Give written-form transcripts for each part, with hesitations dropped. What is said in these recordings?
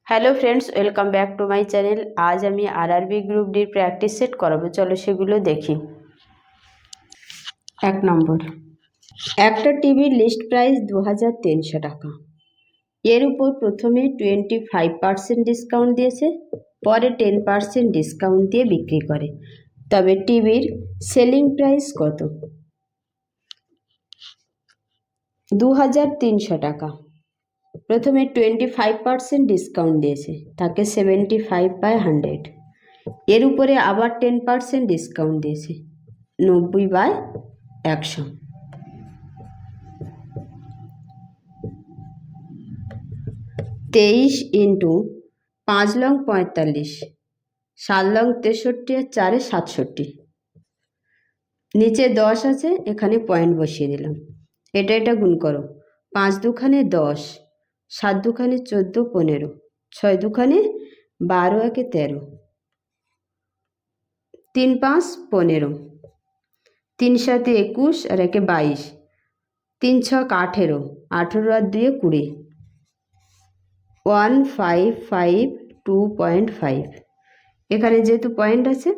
Hello friends, welcome back to my channel. আজ আমি RRB group ডির প্র্যাকটিস সেট করাবো। চলো সেগুলো দেখি। 1 নম্বর, একটা টিভির লিস্ট প্রাইস 2300 টাকা। এর উপর প্রথমে 25% ডিসকাউন্ট দিয়েছে, পরে 10% ডিসকাউন্ট দিয়ে বিক্রি করে, তবে টিভির সেলিং প্রাইস কত? 2300 টাকা। প্রথমে 25% ডিসকাউন্ট দিয়েছে, তাকে 75/100। এর উপরে আবার 10% ডিসকাউন্ট দিয়েছে, 90/100। 23 ইন্টু 5 লং 45, 7 লং 63 আর 4 67। নিচে 10 আছে, এখানে পয়েন্ট বসিয়ে দিলাম। এটা গুণ করো। 5 দুখানে 10, 7 দুখানে 14, 15, 6 দুখানে 12, 1 13, 3 5 15, 3 7 21 আর 1 22, 3 6 18, 18 আর 2 20, 1552.5। এখানে যেহেতু পয়েন্ট আছে,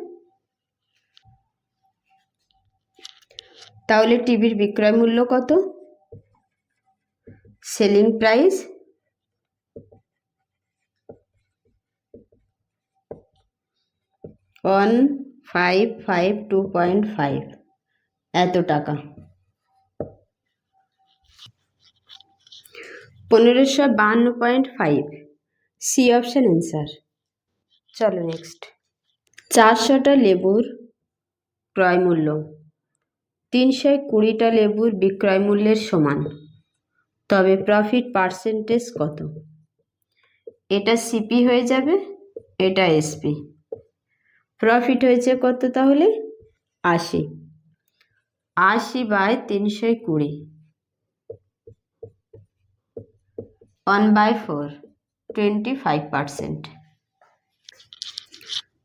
তাহলে টিভির বিক্রয় মূল্য কত? সেলিং প্রাইস 1552.5, এত টাকা। 1552.5, সি অপশন অ্যান্সার। চলো নেক্সট। 400টা লেবুর ক্রয় মূল্য 320টা লেবুর বিক্রয় মূল্যের সমান, তবে প্রফিট পার্সেন্টেজ কত? এটা সিপি হয়ে যাবে, এটা এসপি। প্রফিট হয়েছে কত তাহলে? 80। 80/320, 1/4, 25%।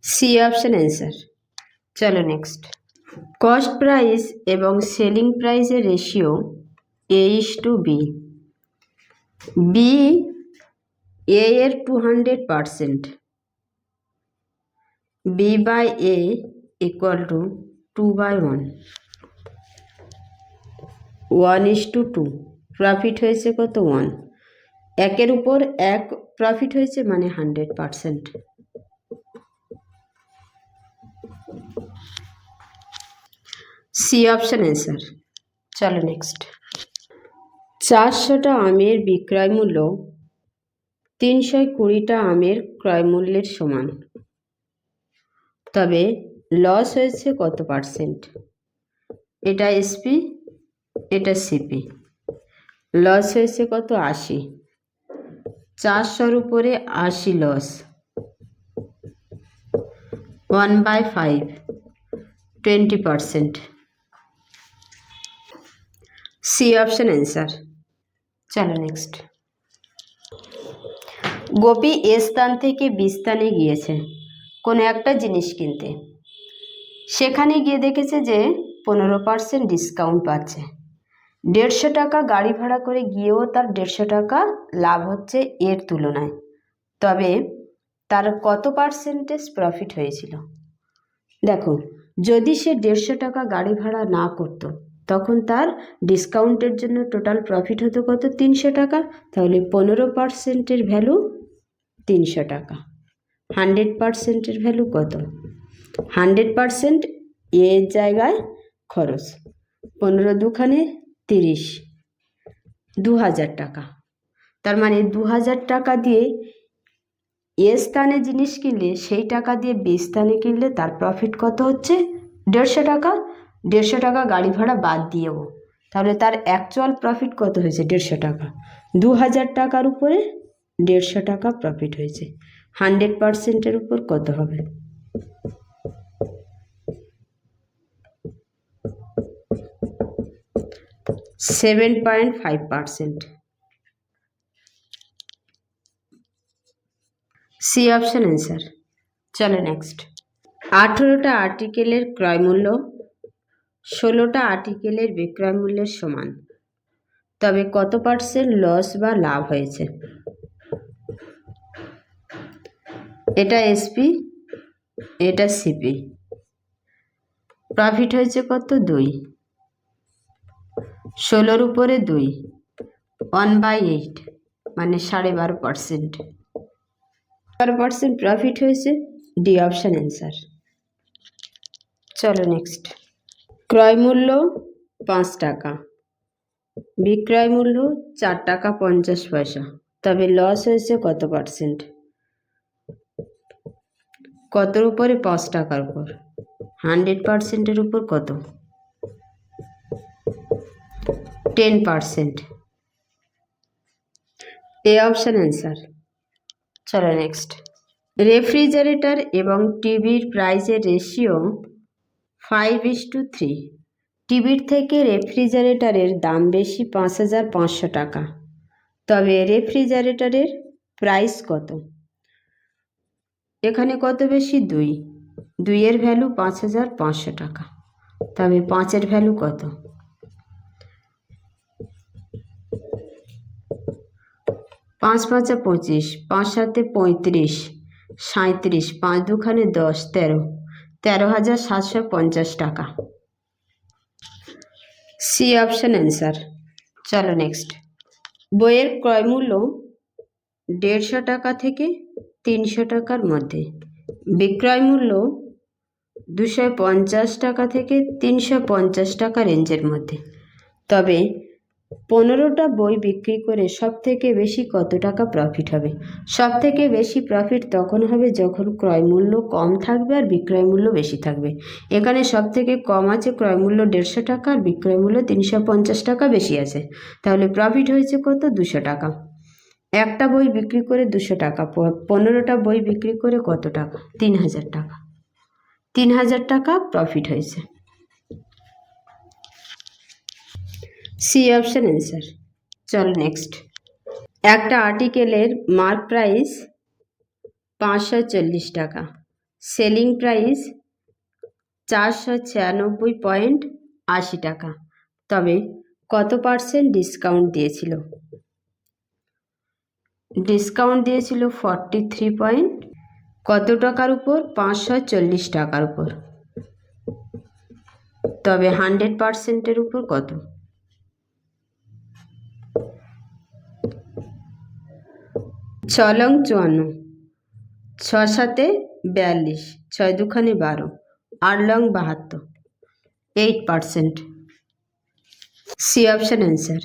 C option answer. চলো নেক্সট। কস্ট প্রাইস এবং সেলিং প্রাইসের রেশিও A/B। বি এ এর 200%, B/A = 2/1, 1:2। প্রফিট হয়েছে কত? 1। 1-এর উপর 1 প্রফিট হয়েছে, মানে 100%। C option answer. চলো নেক্সট। 400টা আমের বিক্রয় মূল্য 320টা আমের ক্রয় মূল্যের সমান, তবে লস হয়েছে কত পার্সেন্ট? এটা এসপি, এটা সিপি। লস হয়েছে কত? 80। 400-র উপরে 80 লস, 1/5, 20%। C option answer. চলো নেক্সট। গোপী এ স্থান থেকে বি স্থানে গিয়েছে কোনো একটা জিনিস কিনতে। সেখানে গিয়ে দেখেছে যে 15% ডিসকাউন্ট পাচ্ছে। 150 টাকা গাড়ি ভাড়া করে গিয়েও তার 150 টাকা লাভ হচ্ছে এর তুলনায়, তবে তার কত পার্সেন্টেজ প্রফিট হয়েছিল? দেখো, যদি সে 150 টাকা গাড়ি ভাড়া না করতো, তখন তার ডিসকাউন্টের জন্য টোটাল প্রফিট হতো কত? 300 টাকা। তাহলে 15%-এর ভ্যালু 300 টাকা। 100%-এর ভ্যালু কত? 100% এর জায়গায় খরচ। 15 দুখানে 30, 2000 টাকা। তার মানে 2000 টাকা দিয়ে এ স্থানে জিনিস কিনলে, সেই টাকা দিয়ে বি স্থানে কিনলে তার প্রফিট কত হচ্ছে? 150 টাকা। 150 টাকা গাড়ি ভাড়া বাদ দিয়েও, তাহলে তার অ্যাকচুয়াল প্রফিট কত হয়েছে? 150 টাকা। 2000 টাকার উপরে 150 টাকা প্রফিট হয়েছে। 100%-এর উপর কত হবে? 7.5%। C option answer. চলো নেক্সট। 18টা আর্টিকেলের ক্রয় মূল্য 16টা আর্টিকেলের বিক্রয় মূল্যের সমান, তবে কত পার্সেন্ট লস বা লাভ হয়েছে? এটা এসপি, এটা সিপি। প্রফিট হয়েছে কত? 2। 16-র উপরে 2, 1/8 মানে 12.5%। 12% প্রফিট হয়েছে। D option answer. চলো নেক্সট। ক্রয় মূল্য 5 টাকা, বিক্রয় মূল্য 4 টাকা 50 পয়সা, তবে লস হয়েছে কত পার্সেন্ট? কতর উপরে? 5 টাকার উপর। 100%-এর উপর কত? 10%। A option answer. চলো নেক্সট। রেফ্রিজারেটর এবং টিভির প্রাইসের রেশিও 5:3। টিভির থেকে রেফ্রিজারেটরের দাম বেশি 5,500 টাকা, তবে রেফ্রিজারেটরের প্রাইস কত? এখানে কত বেশি? 2। 2-এর ভ্যালু 5,500 টাকা, তবে 5-এর ভ্যালু কত? 5 5 25, 5 7 35, 37, 5 2 10, 13, 13,750 টাকা। C option answer. চলো নেক্সট। বইয়ের ক্রয় মূল্য 150 টাকা থেকে 300 টাকার মধ্যে, বিক্রয় মূল্য 250 টাকা থেকে 350 টাকা রেঞ্জের মধ্যে, তবে 15টা বই বিক্রি করে সবথেকে বেশি কত টাকা প্রফিট হবে? সবথেকে বেশি প্রফিট তখন হবে যখন ক্রয় মূল্য কম থাকবে আর বিক্রয় মূল্য বেশি থাকবে। এখানে সবথেকে কম আছে ক্রয় মূল্য 150 টাকা আর বিক্রয় মূল্য 350 টাকা বেশি আছে, তাহলে প্রফিট হয়েছে কত? 200 টাকা। একটা বই বিক্রি করে 200 টাকা, 15টা বই বিক্রি করে কত টাকা? 3,000 টাকা। 3,000 টাকা প্রফিট হয়েছে। C option answer. চলো নেক্সট। একটা আর্টিকেলের মার্ক প্রাইস 540 টাকা, সেলিং প্রাইস 496.80 টাকা, তবে কত পার্সেন্ট ডিসকাউন্ট দিয়েছিল? ডিসকাউন্ট দিয়েছিল 43 কত টাকার উপর? 540 টাকার উপর, তবে 100%-এর উপর কত? 6 লং 54, 6 7 42, 6 2 12, 8 লং 72, 8%। C option answer.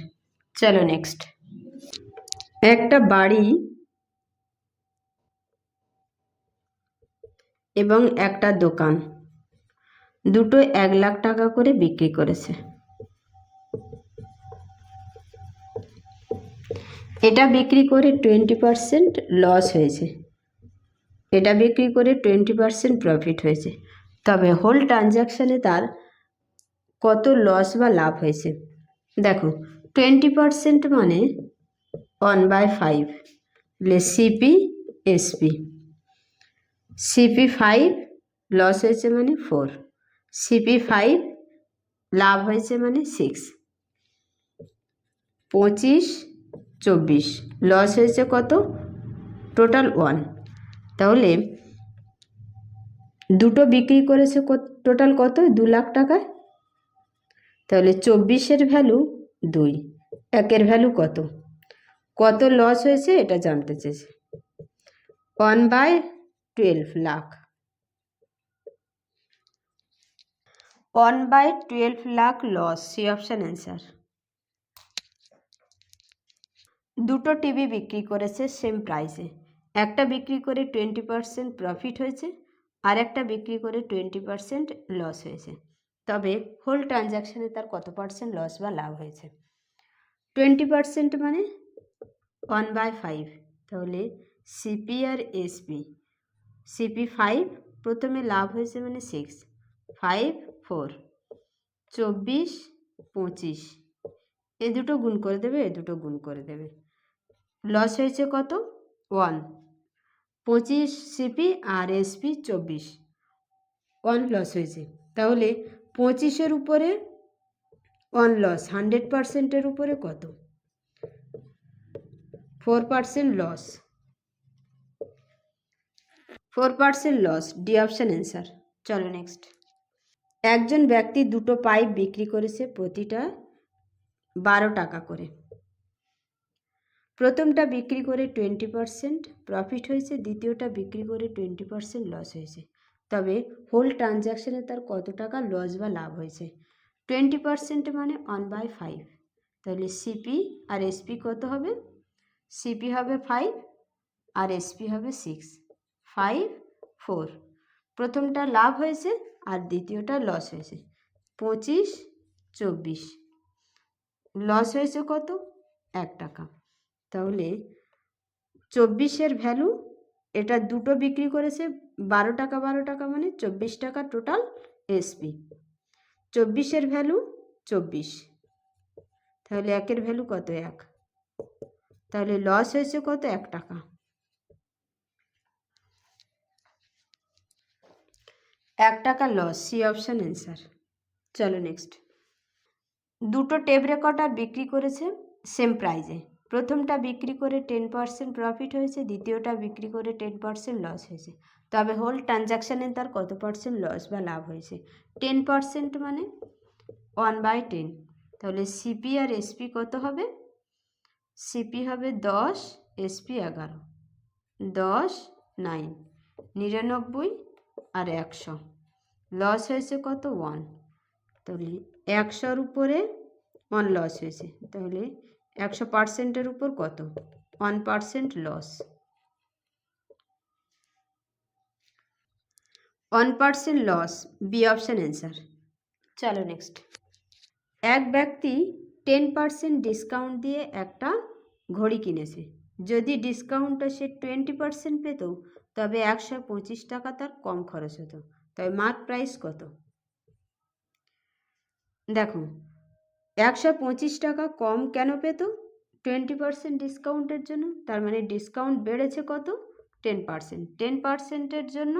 চলো নেক্সট। একটা বাড়ি এবং একটা দোকান দুটো 1 লাখ টাকা করে বিক্রি করেছে। এটা বিক্রি করে 20% লস হয়েছে, এটা বিক্রি করে 20% প্রফিট হয়েছে, তবে হোল ট্রানজ্যাকশানে তার কত লস বা লাভ হয়েছে? দেখো 20% মানে 1/5, সিপি এসপি। সিপি 5 লস হয়েছে মানে 4, সিপি 5 লাভ হয়েছে মানে 6। 25 24 লস হয়েছে কত? টোটাল 1। তাহলে দুটো বিক্রি করেছে টোটাল কত? 2 লাখ টাকায়, তাহলে 24-এর ভ্যালু 2, 1-এর ভ্যালু কত? কত লস হয়েছে এটা জানতে চেয়েছে। 1/12 lakh. 1/12 lakh loss. C option answer. দুটো টিভি বিক্রি করেছে সেম প্রাইসে, একটা বিক্রি করে 20% প্রফিট হয়েছে আর একটা বিক্রি করে 20% লস হয়েছে, তবে হোল ট্রানজ্যাকশানে তার কত পার্সেন্ট লস বা লাভ হয়েছে? 20% মানে 1/5, তাহলে সিপি আর এসপি। সিপি 5 প্রথমে লাভ হয়েছে মানে 6, 5 4, 24 25, এ দুটো গুণ করে দেবে, এ দুটো গুণ করে দেবে, লস হয়েছে কত? 1। 25 সিপি আর এসপি 24, 1 লস হয়েছে, তাহলে 25-এর উপরে 1 লস, 100%-এর উপরে কত? 4% loss. 4% loss, D option answer. চলো নেক্সট। একজন ব্যক্তি দুটো পাইপ বিক্রি করেছে, প্রতিটা 12 টাকা করে। প্রথমটা বিক্রি করে 20% প্রফিট হয়েছে, দ্বিতীয়টা বিক্রি করে 20% লস হয়েছে, তবে হোল ট্রানজ্যাকশানে তার কত টাকা লস বা লাভ হয়েছে? 20% মানে 1/5, তাহলে সিপি আর এসপি কত হবে? সিপি হবে 5 আর এসপি হবে 6, 5, 4। প্রথমটা লাভ হয়েছে আর দ্বিতীয়টা লস হয়েছে, 25, 24। লস হয়েছে কত? 1 টাকা। তাহলে 24-এর ভ্যালু, এটা দুটো বিক্রি করেছে 12 টাকা 12 টাকা মানে 24 টাকা টোটাল এসপি। 24-এর ভ্যালু 24, তাহলে 1-এর ভ্যালু কত? 1। তাহলে লস হয়েছে কত? 1 টাকা। 1 টাকা লস, সি অপশান অ্যান্সার। চলো নেক্সট। দুটো টেপ রেকর্ডার বিক্রি করেছে সেম প্রাইজে, প্রথমটা বিক্রি করে 10% প্রফিট হয়েছে, দ্বিতীয়টা বিক্রি করে 10% লস হয়েছে, তবে হোল ট্রানজ্যাকশানে তার কত পার্সেন্ট লস বা লাভ হয়েছে? 10% মানে 1/10, তাহলে সিপি আর এসপি কত হবে? সিপি হবে 10, এসপি 11, 10, 9, 99 আর 100। লস হয়েছে কত? 1, তাহলে 100-র উপরে 1 লস হয়েছে, তাহলে 100%-এর উপর কত? 1% loss, 1% loss, B option answer. চলো নেক্সট। এক ব্যক্তি 10% ডিসকাউন্ট দিয়ে একটা ঘড়ি কিনেছে, যদি ডিসকাউন্টটা সে 20% পেত, তবে 125 টাকা তার কম খরচ হতো, তবে মার্ক প্রাইস কত? দেখো, 125 টাকা কম কেন পেত? 20% ডিসকাউন্টের জন্য, তার মানে ডিসকাউন্ট বেড়েছে কত? 10%। 10%-এর জন্য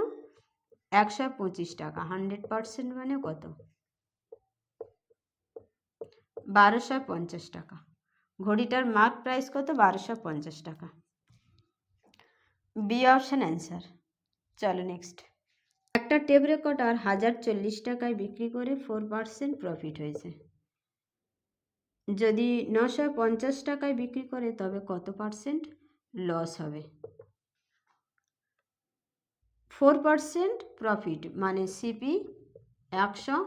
125 টাকা, 100% মানে কত? 1250 টাকা। ঘড়িটার মার্ক প্রাইস কত? 1250 টাকা, বি অপশান অ্যান্সার। চলো নেক্সট। একটা টেপ রেকর্ডার 1040 টাকায় বিক্রি করে 4% প্রফিট হয়েছে, যদি 950 টাকায় বিক্রি করে তবে কত পার্সেন্ট লস হবে? 4% প্রফিট মানে সিপি 100,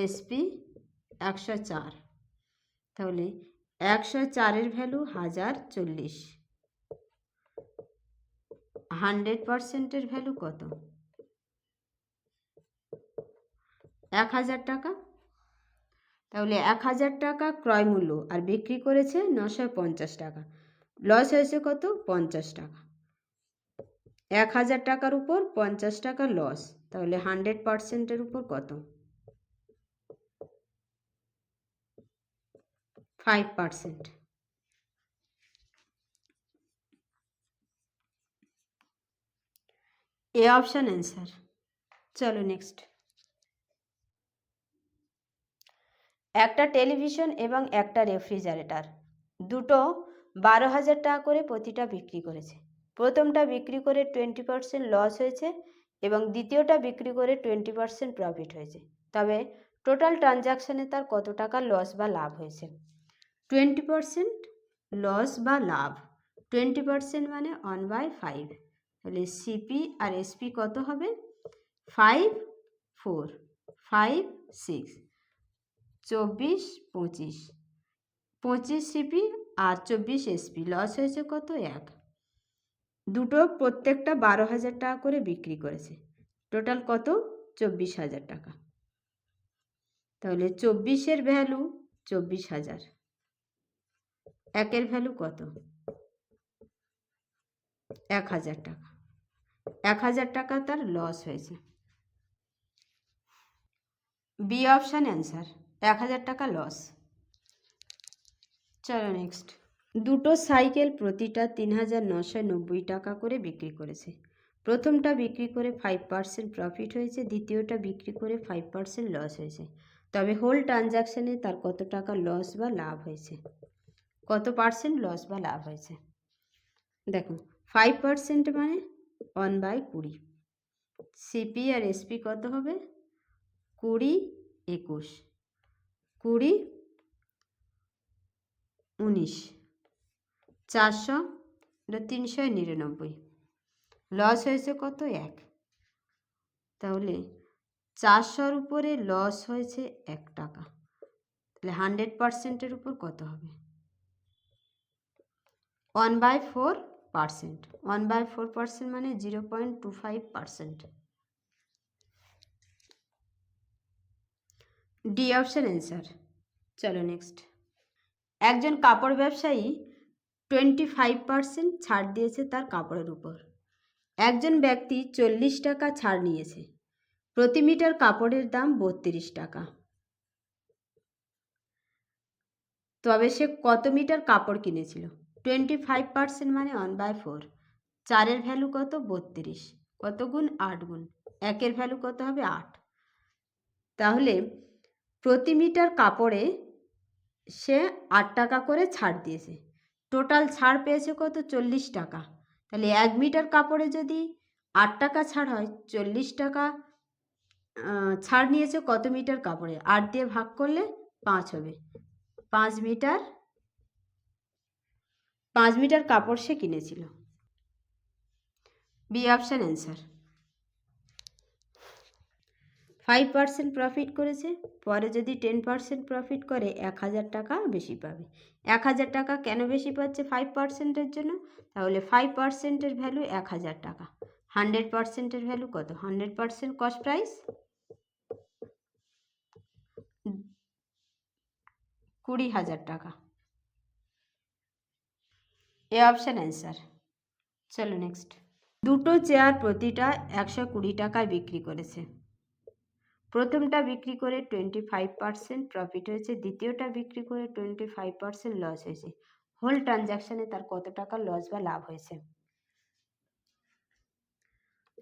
এসপি 104, তাহলে 104-এর ভ্যালু 1040, 100%-এর ভ্যালু কত? 1000 টাকা। তাহলে 1000 টাকা ক্রয় মূল্য আর বিক্রি করেছে 950 টাকা, লস হয়েছে কত? 50 টাকা। 1000 টাকার উপর 50 টাকা লস, তাহলে 100%-এর উপর কত? 5%, এ অপশান অ্যান্সার। চলো নেক্সট। একটা টেলিভিশন এবং একটা রেফ্রিজারেটর দুটো 12,000 টাকা করে প্রতিটা বিক্রি করেছে, প্রথমটা বিক্রি করে 20% লস হয়েছে এবং দ্বিতীয়টা বিক্রি করে 20% প্রফিট হয়েছে, তবে টোটাল ট্রানজ্যাকশানে তার কত টাকা লস বা লাভ হয়েছে? 20% লস বা লাভ, 20% মানে 1/5, তাহলে সিপি আর এসপি কত হবে? 5, 4, 5, 6, 24, 25, 25 সিপি আর 24 এসপি, লস হয়েছে কত? 1। দুটো প্রত্যেকটা 12,000 টাকা করে বিক্রি করেছে, টোটাল কত? 24,000 টাকা, তাহলে 24-এর ভ্যালু 24,000, 1-এর ভ্যালু কত? 1,000 টাকা, 1,000 টাকা তার লস হয়েছে, বি অপশান অ্যান্সার, 1,000 টাকা লস। চলো নেক্সট। দুটো সাইকেল প্রতিটা 3,990 টাকা করে বিক্রি করেছে, প্রথমটা বিক্রি করে 5% প্রফিট হয়েছে, দ্বিতীয়টা বিক্রি করে 5% লস হয়েছে, তবে হোল ট্রানজ্যাকশানে তার কত টাকা লস বা লাভ হয়েছে? কত পার্সেন্ট লস বা লাভ হয়েছে? দেখো, 5% মানে 1/20। সিপি আর এসপি কত হবে? 20, 21, 20, 19, 400, 399। লস হয়েছে কত? 1। তাহলে 400-র উপরে লস হয়েছে 1 টাকা। তাহলে 100%-এর উপর কত হবে? 1/4%। 1/4% মানে 0.25%। D option answer. চলো নেক্সট। একজন কাপড় ব্যবসায়ী 25% ছাড় দিয়েছে তার কাপড়ের উপর। একজন ব্যক্তি 40 টাকা ছাড় নিয়েছে। প্রতি মিটার কাপড়ের দাম 32 টাকা। তবে সে কত মিটার কাপড় কিনেছিল? 25% মানে 1/4। 4-এর ভ্যালু কত? 32। কত গুণ? 8 গুণ। 1-এর ভ্যালু কত হবে? 8। তাহলে প্রতি মিটার কাপড়ে সে 8 টাকা করে ছাড় দিয়েছে। টোটাল ছাড় পেয়েছে কত? 40 টাকা। তাহলে 1 মিটার কাপড়ে যদি 8 টাকা ছাড় হয়, 40 টাকা ছাড় নিয়েছে কত মিটার কাপড়ে? 8 দিয়ে ভাগ করলে 5 হবে। 5 মিটার কাপড় সে কিনেছিল। B option answer. 5% প্রফিট করেছে, পরে যদি 10% প্রফিট করে 1000 টাকা বেশি পাবে। 1000 টাকা কেন বেশি পাচ্ছে? 5%-এর জন্য। তাহলে 5%-এর ভ্যালু 1000 টাকা। 100%-এর ভ্যালু কত? 100% কস্ট প্রাইস 20,000 টাকা। A option answer. চলো নেক্সট। দুটো চেয়ার প্রতিটা 120 টাকায় বিক্রি করেছে। প্রথমটা বিক্রি করে 25% প্রফিট হয়েছে, দ্বিতীয়টা বিক্রি করে 25% লস হয়েছে। হোল ট্রানজ্যাকশানে তার কত টাকা লস বা লাভ হয়েছে?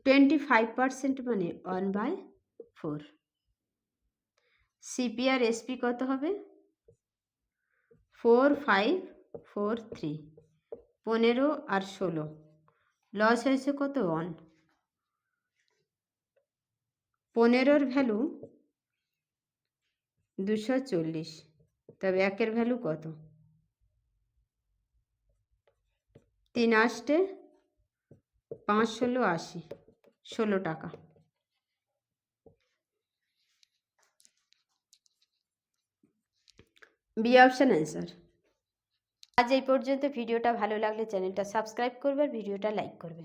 25% মানে 1/4। সিপি আর এসপি কত হবে? 4, 5, 4, 3। 15 আর 16। লস হয়েছে কত? 1। 15-র ভ্যালু 240। তবে 1-এর ভ্যালু কত? 3 8 5 16 80, 16 টাকা। B option answer. আজ এই পর্যন্ত। ভিডিওটা ভালো লাগলে চ্যানেলটা সাবস্ক্রাইব করবে আর ভিডিওটা লাইক করবে।